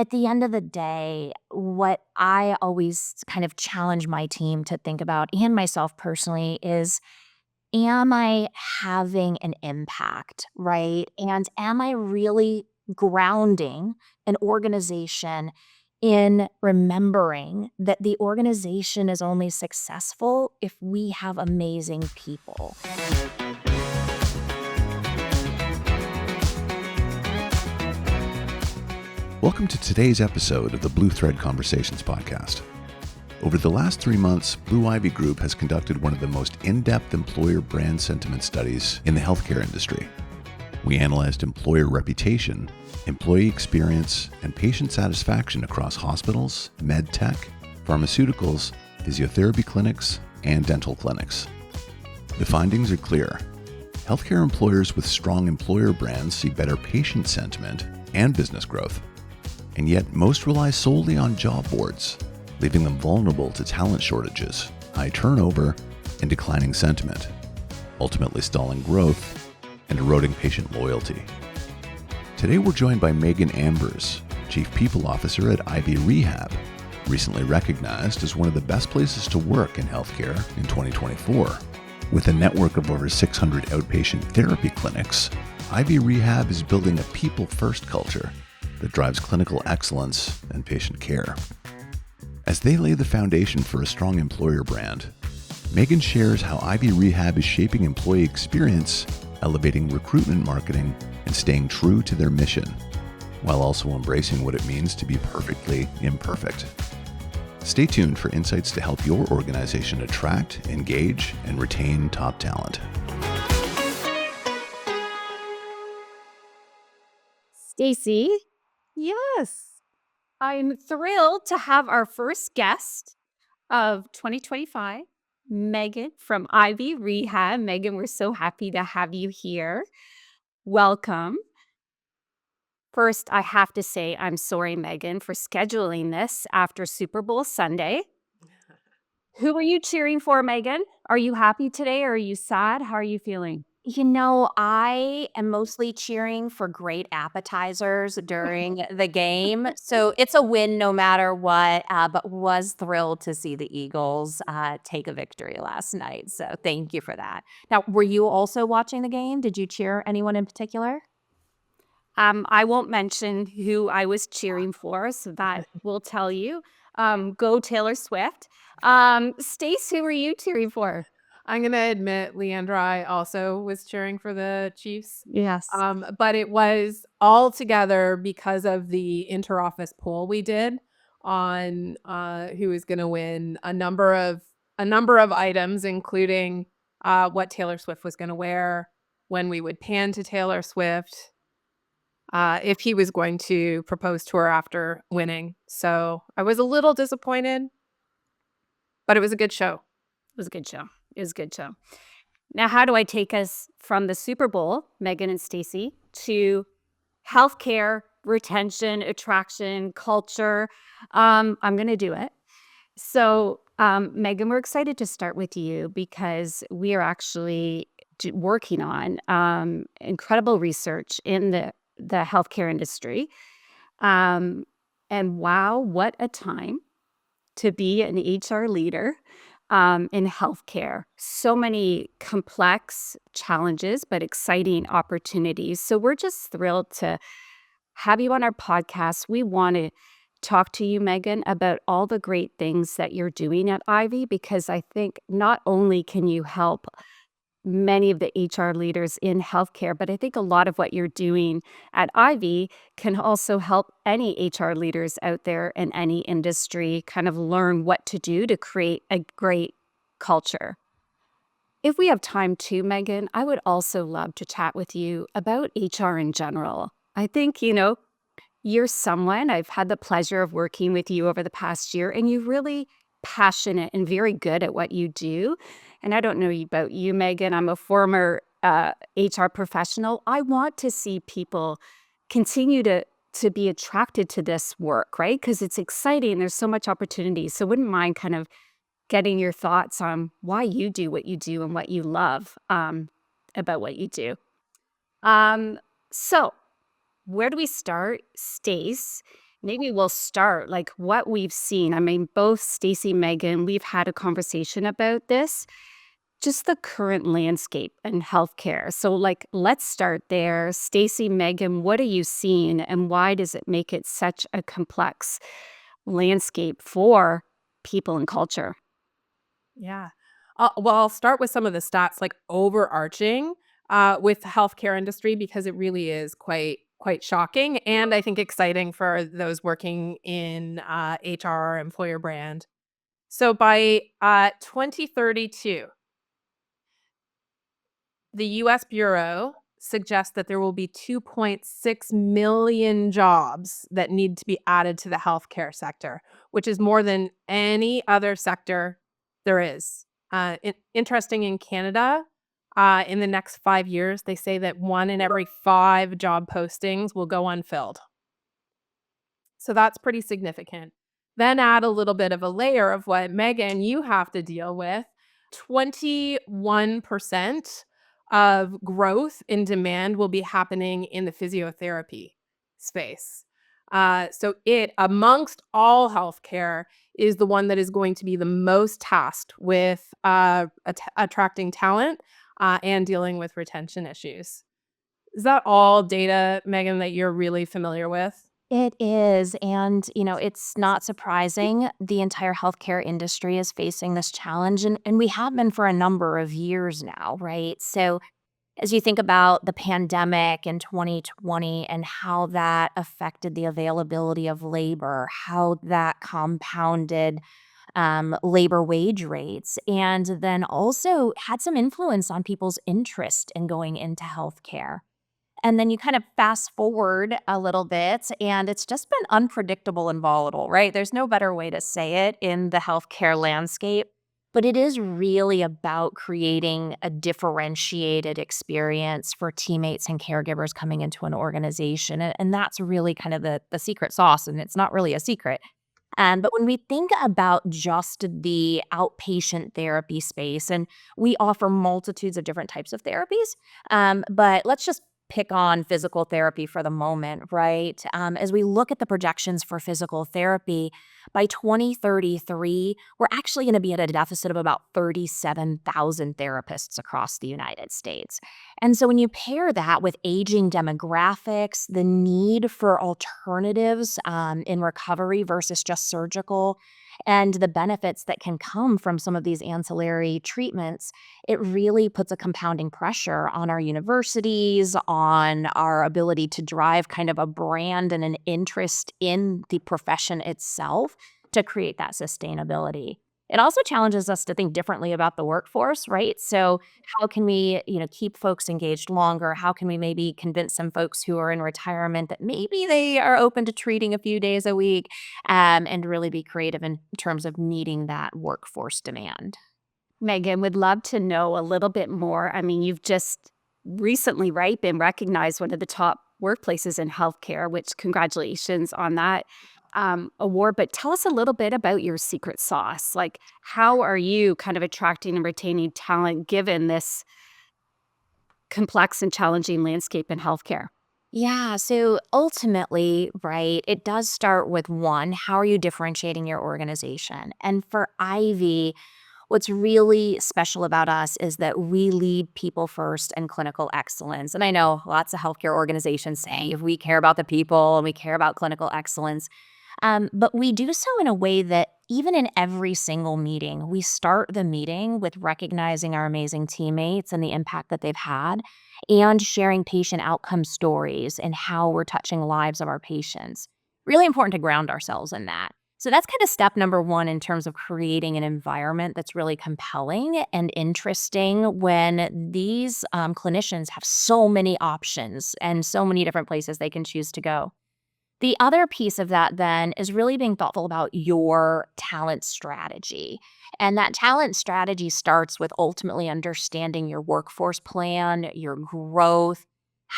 at the end of the day, what I always kind of challenge my team to think about and myself personally is, am I having an impact, right? And am I really grounding an organization in remembering that the organization is only successful if we have amazing people? Welcome to today's episode of the Blu Thread Conversations podcast. Over the last 3 months, Blue Ivy Group has conducted one of the most in-depth employer brand sentiment studies in the healthcare industry. We analyzed employer reputation, employee experience, and patient satisfaction across hospitals, Medtech, pharmaceuticals, physiotherapy clinics, and dental clinics. The findings are clear. Healthcare employers with strong employer brands see better patient sentiment and business growth. And yet most rely solely on job boards, leaving them vulnerable to talent shortages, high turnover, and declining sentiment, ultimately stalling growth and eroding patient loyalty. Today we're joined by Megan Ambers, Chief People Officer at Ivy Rehab, recently recognized as one of the best places to work in healthcare in 2024. With a network of over 600 outpatient therapy clinics, Ivy Rehab is building a people-first culture that drives clinical excellence and patient care. As they lay the foundation for a strong employer brand, Megan shares how Ivy Rehab is shaping employee experience, elevating recruitment marketing, and staying true to their mission, while also embracing what it means to be perfectly imperfect. Stay tuned for insights to help your organization attract, engage, and retain top talent. Stacy, yes, I'm thrilled to have our first guest of 2025, Megan from Ivy Rehab. Megan, we're so happy to have you here. Welcome. First, I have to say I'm sorry, Megan, for scheduling this after Super Bowl Sunday. Who are you cheering for, Megan? Are you happy today or are you sad? How are you feeling? You know, I am mostly cheering for great appetizers during the game. So it's a win no matter what, but was thrilled to see the Eagles take a victory last night. So thank you for that. Now, were you also watching the game? Did you cheer anyone in particular? I won't mention who I was cheering for, so that will tell you. Go Taylor Swift. Stace, who were you cheering for? I'm going to admit, Leandra, I also was cheering for the Chiefs. Yes. But it was all together because of the interoffice poll we did on who was going to win a number of items, including what Taylor Swift was going to wear, when we would pan to Taylor Swift, if he was going to propose to her after winning. So I was a little disappointed, but it was a good show. It was a good show. Now, how do I take us from the Super Bowl, Megan and Stacy, to healthcare, retention, attraction, culture? I'm going to do it. So, Megan, we're excited to start with you because we are actually working on incredible research in the healthcare industry. And wow, what a time to be an HR leader in healthcare. So many complex challenges, but exciting opportunities. So we're just thrilled to have you on our podcast. We want to talk to you, Megan, about all the great things that you're doing at Ivy, because I think not only can you help many of the HR leaders in healthcare, but I think a lot of what you're doing at Ivy can also help any HR leaders out there in any industry kind of learn what to do to create a great culture. If we have time too, Megan, I would also love to chat with you about HR in general. I think, you're someone, I've had the pleasure of working with you over the past year, and you're really passionate and very good at what you do. And I don't know about you, Megan. I'm a former HR professional. I want to see people continue to be attracted to this work, right? Because it's exciting. There's so much opportunity. So wouldn't mind kind of getting your thoughts on why you do what you do and what you love about what you do. So where do we start? Stace, Maybe we'll start like what we've seen. I mean, both Stacy, Megan, we've had a conversation about this, just the current landscape in healthcare. So, like, let's start there. Stacy, Megan, what are you seeing, and why does it make it such a complex landscape for people and culture? Yeah. Well, I'll start with some of the stats, like overarching, with the healthcare industry because it really is quite shocking and I think exciting for those working in HR, employer brand. So by 2032, the U.S. Bureau suggests that there will be 2.6 million jobs that need to be added to the healthcare sector, which is more than any other sector there is. Interesting in Canada, in the next 5 years, they say that 1 in every 5 job postings will go unfilled. So that's pretty significant. Then add a little bit of a layer of what, Megan, you have to deal with. 21% of growth in demand will be happening in the physiotherapy space. So it, amongst all healthcare, is the one that is going to be the most tasked with attracting talent and dealing with retention issues. Is that all data, Megan, that you're really familiar with? It is, and, it's not surprising. The entire healthcare industry is facing this challenge, and we have been for a number of years now, right? So, as you think about the pandemic in 2020 and how that affected the availability of labor, how that compounded, labor wage rates, and then also had some influence on people's interest in going into healthcare. And then you kind of fast forward a little bit, and it's just been unpredictable and volatile, right? There's no better way to say it in the healthcare landscape. But it is really about creating a differentiated experience for teammates and caregivers coming into an organization. And that's really kind of the secret sauce, and it's not really a secret. But when we think about just the outpatient therapy space, and we offer multitudes of different types of therapies, but let's just pick on physical therapy for the moment, right? As we look at the projections for physical therapy, by 2033, we're actually going to be at a deficit of about 37,000 therapists across the United States. And so when you pair that with aging demographics, the need for alternatives in recovery versus just surgical, and the benefits that can come from some of these ancillary treatments, it really puts a compounding pressure on our universities, on our ability to drive kind of a brand and an interest in the profession itself to create that sustainability. It also challenges us to think differently about the workforce, right? So how can we, keep folks engaged longer? How can we maybe convince some folks who are in retirement that maybe they are open to treating a few days a week, and really be creative in terms of meeting that workforce demand? Megan, would love to know a little bit more. I mean, you've just recently, right, been recognized one of the top workplaces in healthcare, which congratulations on that award. But tell us a little bit about your secret sauce. Like, how are you kind of attracting and retaining talent given this complex and challenging landscape in healthcare? Yeah, so ultimately, right, it does start with one, how are you differentiating your organization? And for Ivy, what's really special about us is that we lead people first and clinical excellence. And I know lots of healthcare organizations say if we care about the people and we care about clinical excellence, but we do so in a way that even in every single meeting, we start the meeting with recognizing our amazing teammates and the impact that they've had, and sharing patient outcome stories and how we're touching lives of our patients. Really important to ground ourselves in that. So that's kind of step number one in terms of creating an environment that's really compelling and interesting when these clinicians have so many options and so many different places they can choose to go. The other piece of that then is really being thoughtful about your talent strategy. And that talent strategy starts with ultimately understanding your workforce plan, your growth,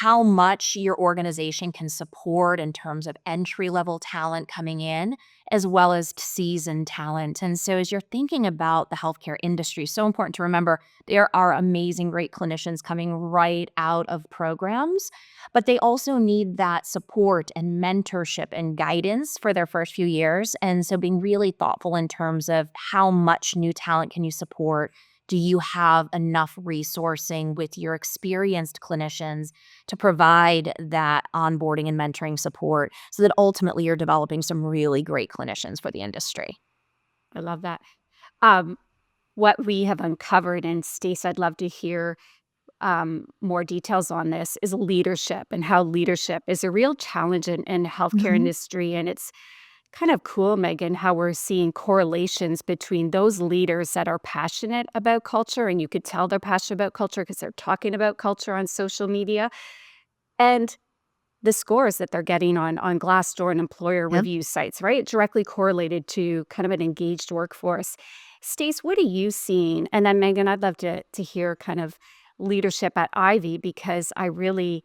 how much your organization can support in terms of entry-level talent coming in, as well as seasoned talent. And so as you're thinking about the healthcare industry, so important to remember there are amazing, great clinicians coming right out of programs, but they also need that support and mentorship and guidance for their first few years. And so being really thoughtful in terms of how much new talent can you support? Do you have enough resourcing with your experienced clinicians to provide that onboarding and mentoring support so that ultimately you're developing some really great clinicians for the industry? I love that. Um, what we have uncovered, and Stace, I'd love to hear more details on this, is leadership and how leadership is a real challenge in healthcare Mhm. industry. And it's kind of cool, Megan, how we're seeing correlations between those leaders that are passionate about culture, and you could tell they're passionate about culture because they're talking about culture on social media, and the scores that they're getting on Glassdoor and employer Yep. review sites, right? Directly correlated to kind of an engaged workforce. Stace, what are you seeing? And then Megan, I'd love to hear kind of leadership at Ivy, because I really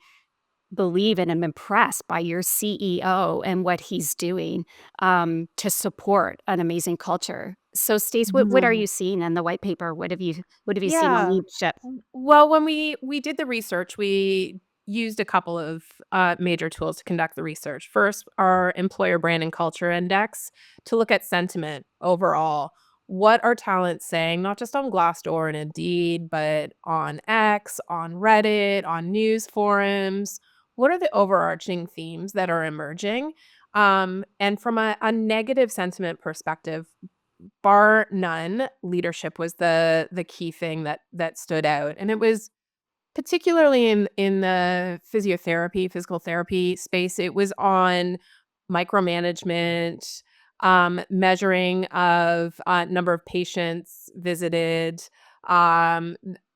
believe and am impressed by your CEO and what he's doing to support an amazing culture. So, Stace, what are Mhm. you seeing in the white paper? What have you seen on Yeah. leadership? Well, when we did the research, we used a couple of major tools to conduct the research. First, our employer brand and culture index to look at sentiment overall. What are talents saying, not just on Glassdoor and Indeed, but on X, on Reddit, on news forums? What are the overarching themes that are emerging? And from a negative sentiment perspective, bar none, leadership was the key thing that stood out, and it was particularly in the physical therapy space. It was on micromanagement, measuring of, number of patients visited,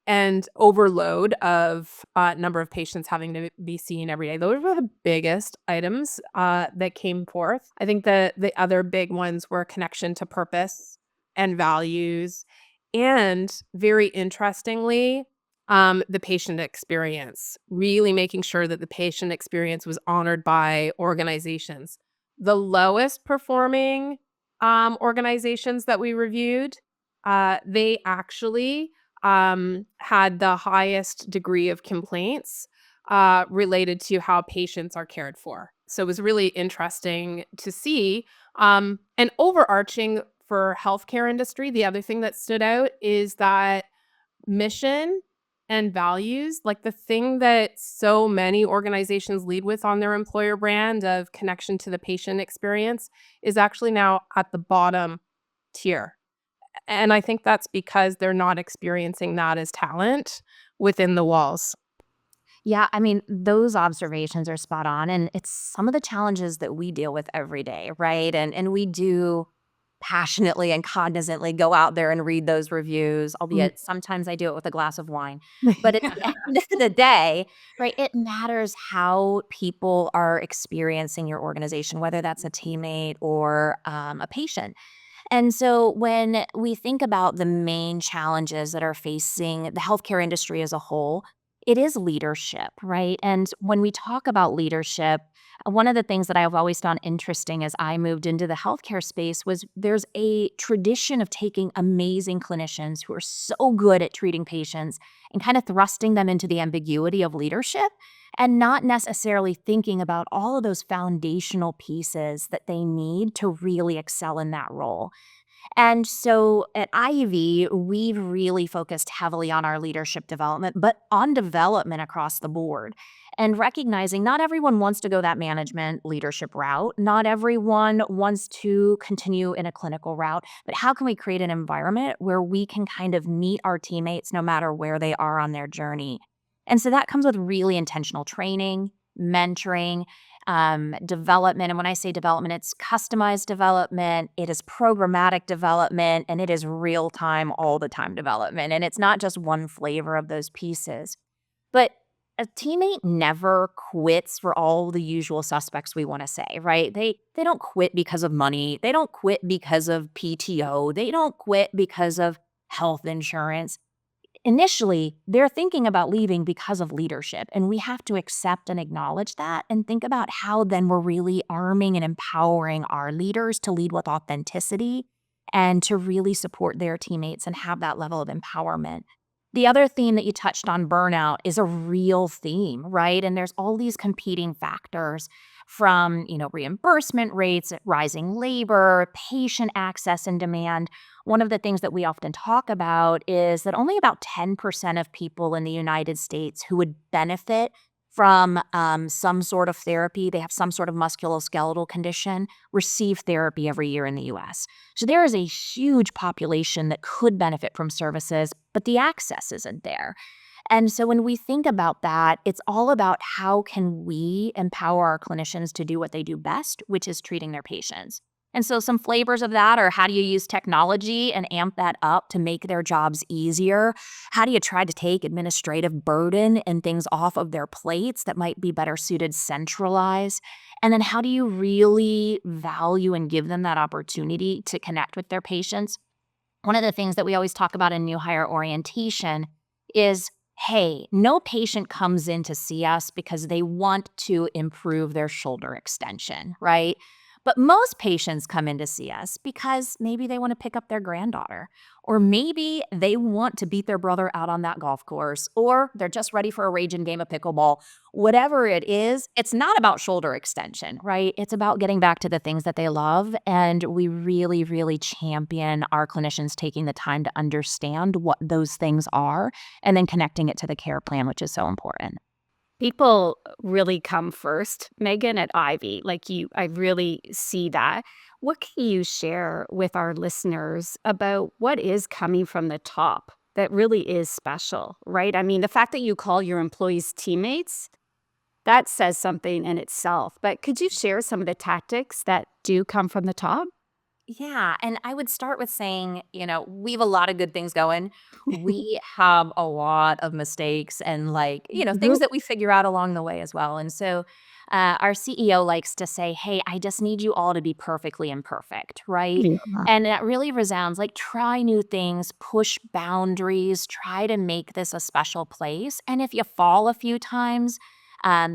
and overload of, number of patients having to be seen every day. Those were the biggest items, that came forth. I think the other big ones were connection to purpose and values, and very interestingly, the patient experience, really making sure that the patient experience was honored by organizations. The lowest performing organizations that we reviewed, they actually had the highest degree of complaints related to how patients are cared for. So it was really interesting to see. And overarching for healthcare industry, the other thing that stood out is that mission and values, like the thing that so many organizations lead with on their employer brand of connection to the patient experience, is actually now at the bottom tier. And I think that's because they're not experiencing that as talent within the walls. Yeah, I mean, those observations are spot on, and it's some of the challenges that we deal with every day, right? And we do passionately and cognizantly go out there and read those reviews, Mm. albeit sometimes I do it with a glass of wine. But at the end of the day, right, it matters how people are experiencing your organization, whether that's a teammate or a patient. And so when we think about the main challenges that are facing the healthcare industry as a whole, it is leadership, right? And when we talk about leadership, one of the things that I've always found interesting as I moved into the healthcare space was there's a tradition of taking amazing clinicians who are so good at treating patients and kind of thrusting them into the ambiguity of leadership and not necessarily thinking about all of those foundational pieces that they need to really excel in that role. And so at Ivy, we've really focused heavily on our leadership development, but on development across the board. And recognizing not everyone wants to go that management leadership route. Not everyone wants to continue in a clinical route. But how can we create an environment where we can kind of meet our teammates no matter where they are on their journey? And so that comes with really intentional training, mentoring, development. And when I say development, it's customized development, it is programmatic development, and it is real time, all the time development. And it's not just one flavor of those pieces. But a teammate never quits for all the usual suspects we want to say, right? They don't quit because of money. They don't quit because of PTO. They don't quit because of health insurance. initially they're thinking about leaving because of leadership. And we have to accept and acknowledge that and think about how then we're really arming and empowering our leaders to lead with authenticity and to really support their teammates and have that level of empowerment. The other theme that you touched on, burnout, is a real theme, right? And there's all these competing factors from, reimbursement rates, rising labor, patient access and demand. One of the things that we often talk about is that only about 10% of people in the United States who would benefit from some sort of therapy, they have some sort of musculoskeletal condition, receive therapy every year in the US. So there is a huge population that could benefit from services, but the access isn't there. And so when we think about that, it's all about how can we empower our clinicians to do what they do best, which is treating their patients. And so some flavors of that are, how do you use technology and amp that up to make their jobs easier? How do you try to take administrative burden and things off of their plates that might be better suited centralized? And then how do you really value and give them that opportunity to connect with their patients? One of the things that we always talk about in new hire orientation is, hey, no patient comes in to see us because they want to improve their shoulder extension, right? But most patients come in to see us because maybe they want to pick up their granddaughter, or maybe they want to beat their brother out on that golf course, or they're just ready for a raging game of pickleball. Whatever it is, it's not about shoulder extension, right? It's about getting back to the things that they love. And we really, really champion our clinicians taking the time to understand what those things are and then connecting it to the care plan, which is so important. People really come first, Megan, at Ivy. I really see that. What can you share with our listeners about what is coming from the top that really is special, right? I mean, the fact that you call your employees teammates, that says something in itself. But could you share some of the tactics that do come from the top? Yeah, and I would start with saying, we have a lot of good things going. We have a lot of mistakes and things Mhm. that we figure out along the way as well. And so our CEO likes to say, hey, I just need you all to be perfectly imperfect, right? Yeah. And that really resounds like, try new things, push boundaries, try to make this a special place. And if you fall a few times,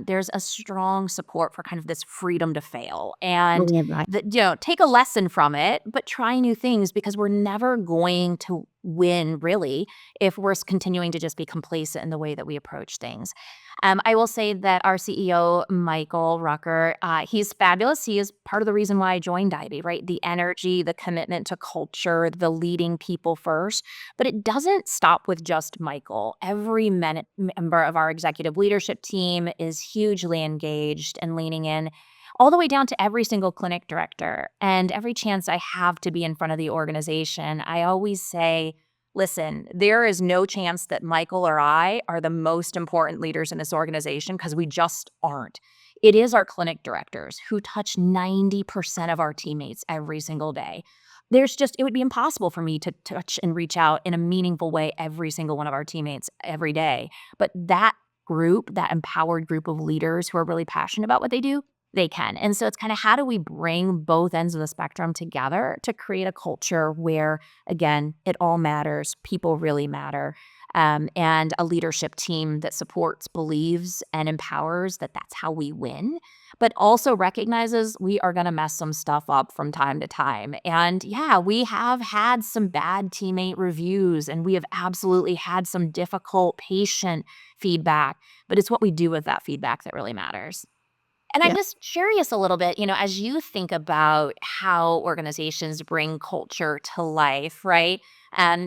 there's a strong support for kind of this freedom to fail. And Yeah, right. take a lesson from it, but try new things, because we're never going to win really if we're continuing to just be complacent in the way that we approach things. I will say that our CEO, Michael Rucker, he's fabulous. He is part of the reason why I joined Ivy, right? The energy, the commitment to culture, the leading people first. But it doesn't stop with just Michael. Every member of our executive leadership team is hugely engaged and leaning in, all the way down to every single clinic director. And every chance I have to be in front of the organization, I always say, listen, there is no chance that Michael or I are the most important leaders in this organization, because we just aren't. It is our clinic directors who touch 90% of our teammates every single day. It would be impossible for me to touch and reach out in a meaningful way every single one of our teammates every day. But that group, that empowered group of leaders who are really passionate about what they do, they can. And so it's kind of, how do we bring both ends of the spectrum together to create a culture where, again, it all matters, people really matter, and a leadership team that supports, believes, and empowers that that's how we win, but also recognizes we are going to mess some stuff up from time to time. And yeah, we have had some bad teammate reviews, and we have absolutely had some difficult patient feedback, but it's what we do with that feedback that really matters. And I'm Yeah. just curious a little bit, as you think about how organizations bring culture to life, right? And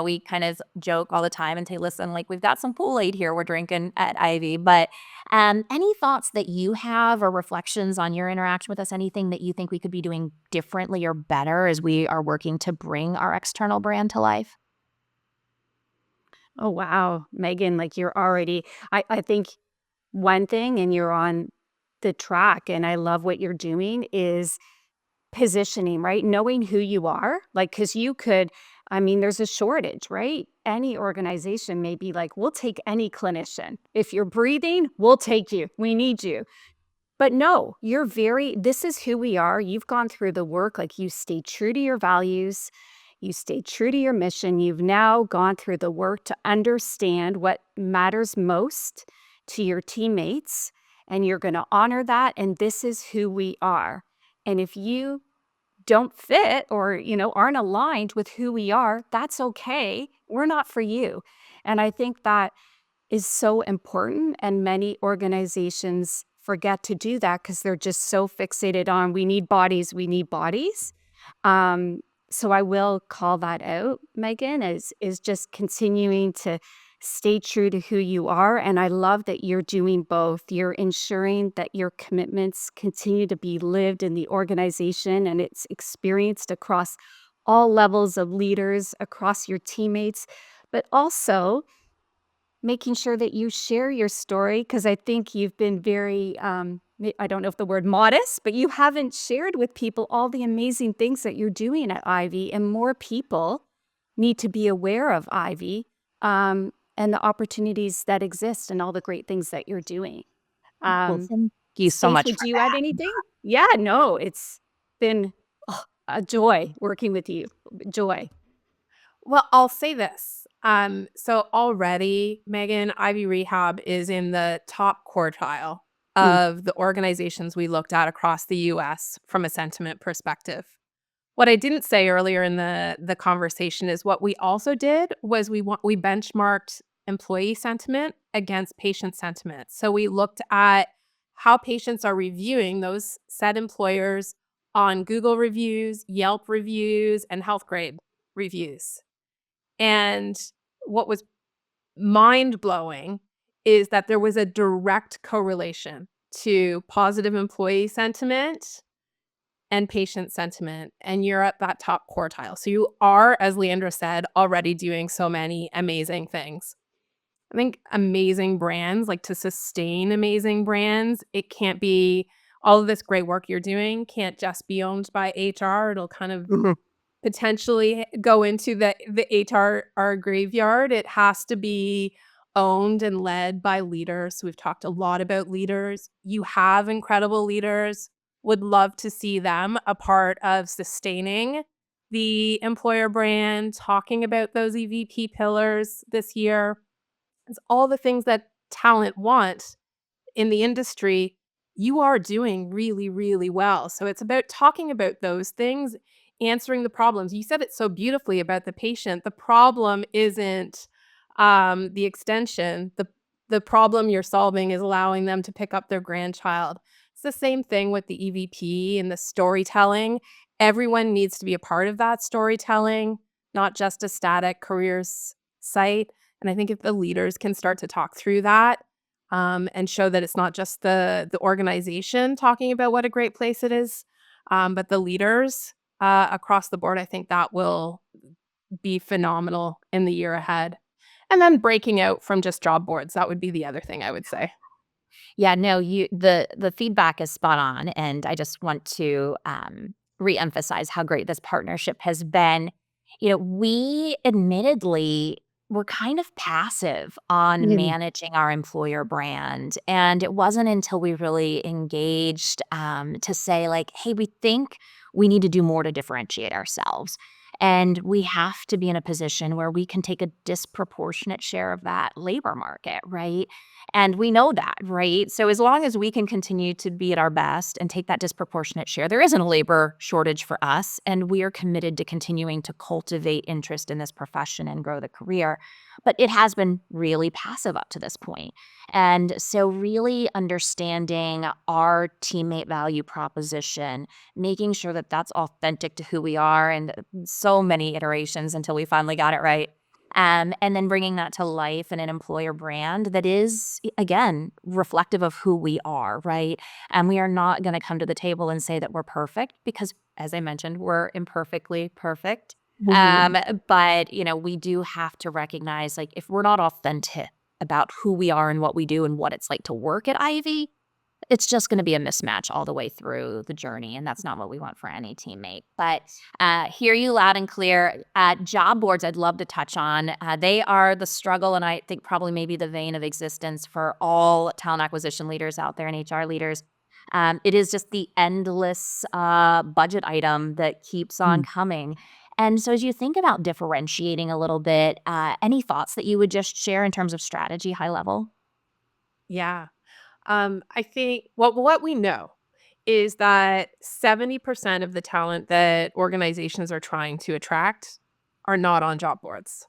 we kind of joke all the time and say, listen, like, we've got some Kool-Aid here we're drinking at Ivy. But any thoughts that you have or reflections on your interaction with us, anything that you think we could be doing differently or better as we are working to bring our external brand to life? Oh, wow. Megan, I think one thing, and you're on the track, and I love what you're doing, is positioning, right? Knowing who you are, because there's a shortage, right? Any organization may be like, we'll take any clinician. If you're breathing, we'll take you. We need you. But no, this is who we are. You've gone through the work, like, you stay true to your values. You stayed true to your mission. You've now gone through the work to understand what matters most to your teammates, and you're going to honor that. And this is who we are. And if you don't fit or, aren't aligned with who we are, that's okay. We're not for you. And I think that is so important. And many organizations forget to do that because they're just so fixated on we need bodies, we need bodies. Um, so I will call that out, Megan, is just continuing to stay true to who you are. And I love that you're doing both. You're ensuring that your commitments continue to be lived in the organization and it's experienced across all levels of leaders, across your teammates, but also making sure that you share your story, because I think you've been very, I don't know if the word modest, but you haven't shared with people all the amazing things that you're doing at Ivy, and more people need to be aware of Ivy, and the opportunities that exist and all the great things that you're doing. Well, thank you so Stace, much would for you add that. anything? Yeah, no, it's been a joy working with you. Joy. Well, I'll say this. So already, Megan, Ivy Rehab is in the top quartile Mm. of the organizations we looked at across the US from a sentiment perspective. What I didn't say earlier in the conversation is what we also did was we benchmarked employee sentiment against patient sentiment. So we looked at how patients are reviewing those said employers on Google reviews, Yelp reviews, and Health Grade reviews. And what was mind blowing is that there was a direct correlation to positive employee sentiment and patient sentiment, and you're at that top quartile. So you are, as Leandra said, already doing so many amazing things. I think amazing brands, like to sustain amazing brands, it can't be all of this great work you're doing can't just be owned by HR. It'll kind of Mhm. potentially go into the HR graveyard. It has to be owned and led by leaders. So we've talked a lot about leaders. You have incredible leaders. Would love to see them a part of sustaining the employer brand, talking about those EVP pillars this year. It's all the things that talent wants in the industry, you are doing really, really well. So it's about talking about those things, answering the problems. You said it so beautifully about the patient. The problem isn't the extension. The problem you're solving is allowing them to pick up their grandchild. It's the same thing with the EVP and the storytelling. Everyone needs to be a part of that storytelling, not just a static careers site. And I think if the leaders can start to talk through that, and show that it's not just the organization talking about what a great place it is, but the leaders across the board. I think that will be phenomenal in the year ahead. And then breaking out from just job boards, that would be the other thing I would say. Yeah, no, the feedback is spot on, and I just want to reemphasize how great this partnership has been. We admittedly were kind of passive on Mm. managing our employer brand, and it wasn't until we really engaged to say like, "Hey, we think we need to do more to differentiate ourselves." And we have to be in a position where we can take a disproportionate share of that labor market, right? And we know that, right? So as long as we can continue to be at our best and take that disproportionate share, there isn't a labor shortage for us. And we are committed to continuing to cultivate interest in this profession and grow the career. But it has been really passive up to this point. And so, really understanding our teammate value proposition, making sure that that's authentic to who we are, and so many iterations until we finally got it right. And then bringing that to life in an employer brand that is, again, reflective of who we are, right? And we are not going to come to the table and say that we're perfect because, as I mentioned, we're imperfectly perfect. Mhm. But, we do have to recognize, like, if we're not authentic about who we are and what we do and what it's like to work at Ivy, it's just gonna be a mismatch all the way through the journey, and that's not what we want for any teammate. But, hear you loud and clear. Job boards, I'd love to touch on. They are the struggle, and I think probably maybe the vein of existence for all talent acquisition leaders out there and HR leaders. It is just the endless, budget item that keeps on Mm. coming, And so as you think about differentiating a little bit, any thoughts that you would just share in terms of strategy, high level? Yeah. I think what we know is that 70% of the talent that organizations are trying to attract are not on job boards.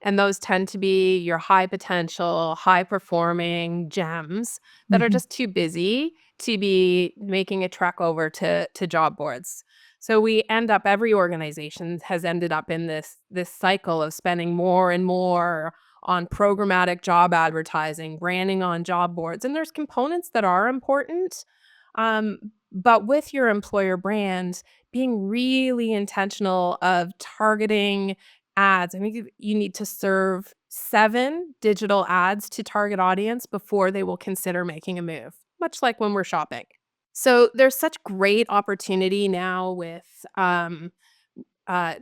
And those tend to be your high potential, high performing gems that are Mhm. just too busy to be making a trek over to job boards. So we end up every organization has ended up in this cycle of spending more and more on programmatic job advertising, branding on job boards. And there's components that are important. Um, but with your employer brand, being really intentional of targeting ads. I think you need to serve 7 digital ads to target audience before they will consider making a move, much like when we're shopping. So there's such great opportunity now with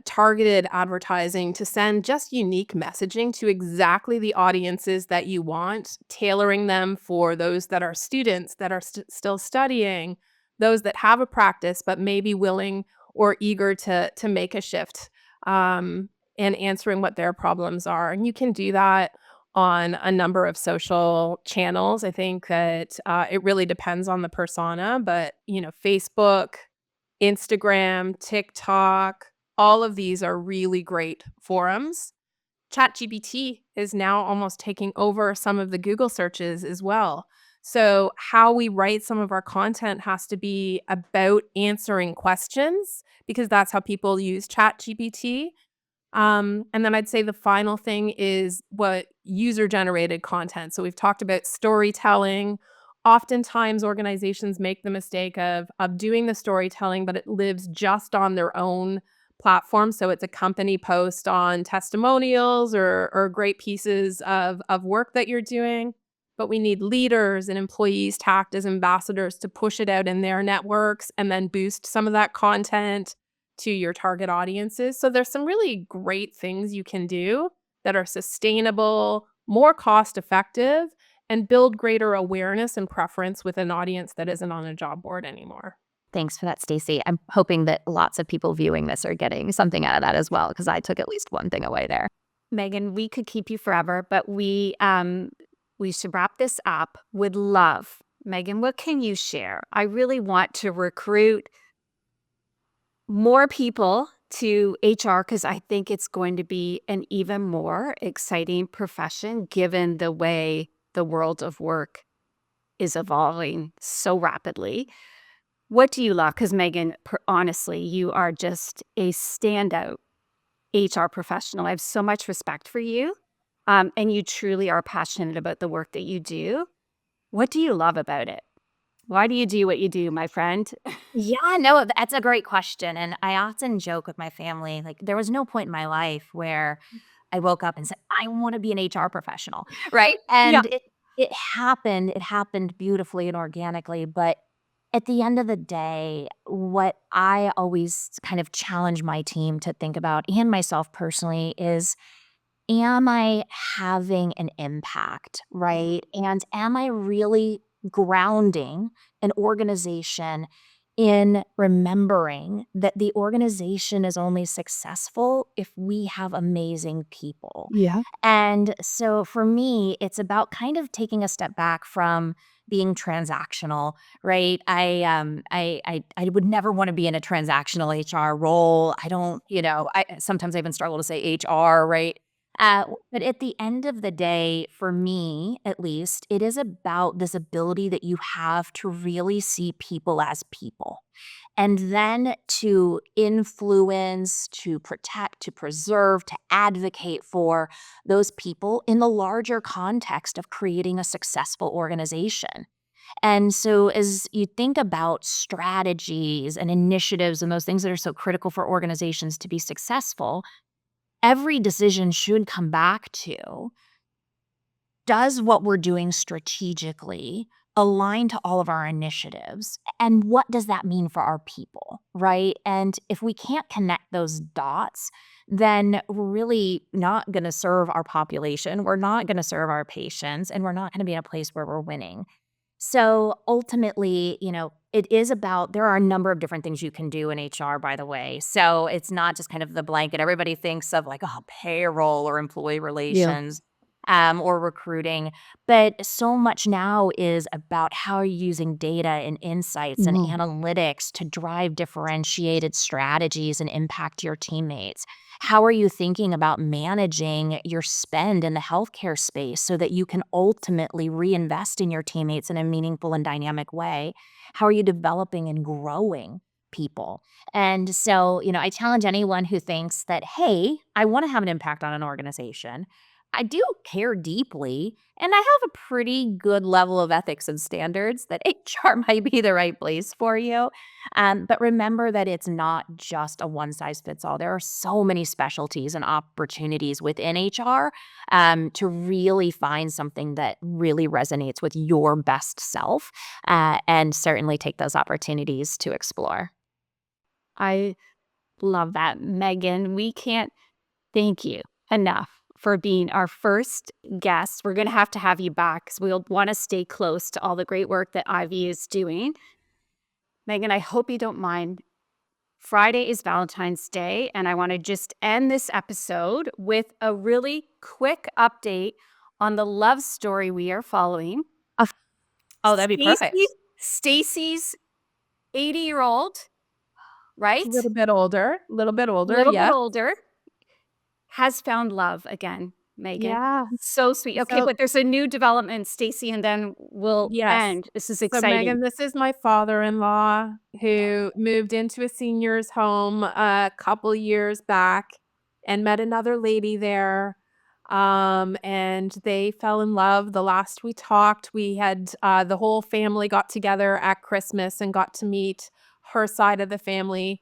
targeted advertising to send just unique messaging to exactly the audiences that you want, tailoring them for those that are students that are still studying, those that have a practice but may be willing or eager to make a shift, um, and answering what their problems are. And you can do that on a number of social channels. I think that it really depends on the persona, but Facebook, Instagram, TikTok, all of these are really great forums. ChatGPT is now almost taking over some of the Google searches as well. So, how we write some of our content has to be about answering questions because that's how people use ChatGPT. And then I'd say the final thing is what user generated content. So we've talked about storytelling. Oftentimes organizations make the mistake of doing the storytelling, but it lives just on their own platform. So it's a company post on testimonials or great pieces of work that you're doing. But we need leaders and employees to act as ambassadors to push it out in their networks and then boost some of that content to your target audiences. So there's some really great things you can do that are sustainable, more cost effective, and build greater awareness and preference with an audience that isn't on a job board anymore. Thanks for that, Stacey. I'm hoping that lots of people viewing this are getting something out of that as well, because I took at least one thing away there. Megan, we could keep you forever, but we should wrap this up. Would love, Megan, what can you share? I really want to recruit more people to HR because I think it's going to be an even more exciting profession given the way the world of work is evolving so rapidly. What do you love? Because Megan, honestly, you are just a standout HR professional. I have so much respect for you, and you truly are passionate about the work that you do. What do you love about it? Why do you do what you do, my friend? Yeah, no, that's a great question. And I often joke with my family, like, there was no point in my life where I woke up and said, I want to be an HR professional. Right. Yeah. And it happened beautifully and organically. But at the end of the day, what I always kind of challenge my team to think about and myself personally is, am I having an impact, right? And am I really grounding an organization in remembering that the organization is only successful if we have amazing people? Yeah. And so for me, it's about kind of taking a step back from being transactional, right? I would never want to be in a transactional HR role. I don't, I sometimes I even struggle to say HR, right? But at the end of the day, for me at least, it is about this ability that you have to really see people as people. And then to influence, to protect, to preserve, to advocate for those people in the larger context of creating a successful organization. And so, as you think about strategies and initiatives and those things that are so critical for organizations to be successful, every decision should come back to, does what we're doing strategically align to all of our initiatives? And what does that mean for our people, right? And if we can't connect those dots, then we're really not going to serve our population. We're not going to serve our patients, and we're not going to be in a place where we're winning. So ultimately, it is about, there are a number of different things you can do in HR, by the way. So it's not just kind of the blanket. Everybody thinks of like, oh, payroll or employee Yeah. relations, or recruiting. But so much now is about how are you using data and insights and Mhm. analytics to drive differentiated strategies and impact your teammates. How are you thinking about managing your spend in the healthcare space so that you can ultimately reinvest in your teammates in a meaningful and dynamic way? How are you developing and growing people? And so, I challenge anyone who thinks that, hey, I want to have an impact on an organization. I do care deeply, and I have a pretty good level of ethics and standards that HR might be the right place for you. But remember that it's not just a one size fits all. There are so many specialties and opportunities within HR, to really find something that really resonates with your best self, and certainly take those opportunities to explore. I love that, Megan. We can't thank you enough for being our first guest. We're going to have you back because we'll want to stay close to all the great work that Ivy is doing. Megan, I hope you don't mind. Friday is Valentine's Day, and I want to just end this episode with a really quick update on the love story we are following. Of Oh, that'd be Stacy, perfect. Stacy's 80-year-old, A right? little bit older, Little bit yes. older, has found love again, Megan. Yeah. So sweet. Okay, So but there's a new development, Stacy, and then we'll yes. end. This is So exciting. Megan, this is my father-in-law who moved into a senior's home a couple years back and met another lady there. And they fell in love. The last we talked, we had the whole family got together at Christmas and got to meet her side of the family.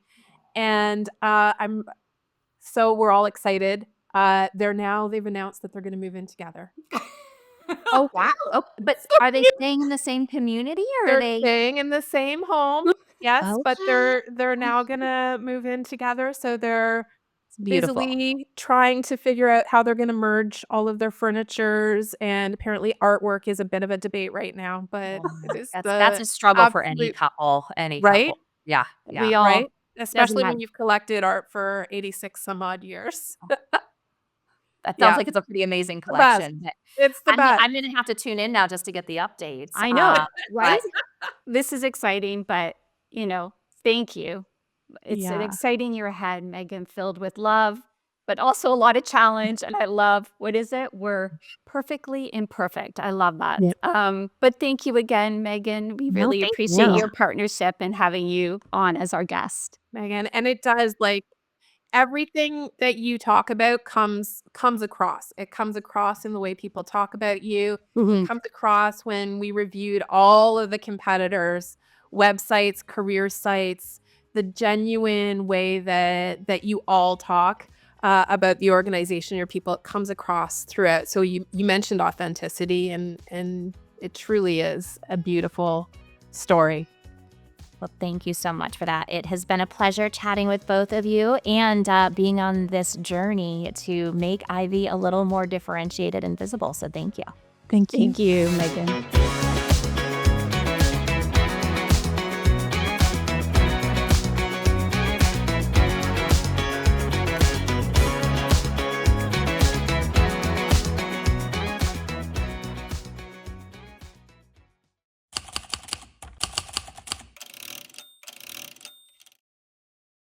And we're all excited. They've announced that they're going to move in together. Oh, wow. Oh, but So are they staying in the same community, or are they're they staying in the same home, yes, but Okay. they're now gonna move in together, so they're It's beautiful. busily trying to figure out how they're gonna merge all of their furnitures, and apparently artwork is a bit of a debate right now, but Oh, it is that's the a struggle for any absolute couple, any right? couple. Yeah, yeah. We all Right? doesn't Especially matter. when you've collected art for 86 some odd years. That sounds Yeah, like it's a pretty amazing the best. collection, but It's the best. I'm gonna have to tune in now just to get the updates, I know, right? but This is exciting, but thank you. It's an Yeah. exciting year ahead, Megan, filled with love, but also a lot of challenge. And I love, what is it? We're perfectly imperfect. I love that. Yeah. But thank you again, Megan. We No, really thank appreciate you. your partnership and having you on as our guest. Megan, and it does, like, everything that you talk about comes across. It comes across in the way people talk about you. It Mhm. comes across when we reviewed all of the competitors' websites, career sites, the genuine way that you all talk about the organization, your people. It comes across throughout. So you mentioned authenticity, and it truly is a beautiful story. Well, thank you so much for that. It has been a pleasure chatting with both of you and, being on this journey to make Ivy a little more differentiated and visible, so thank you. Thank you. Thank you, Megan.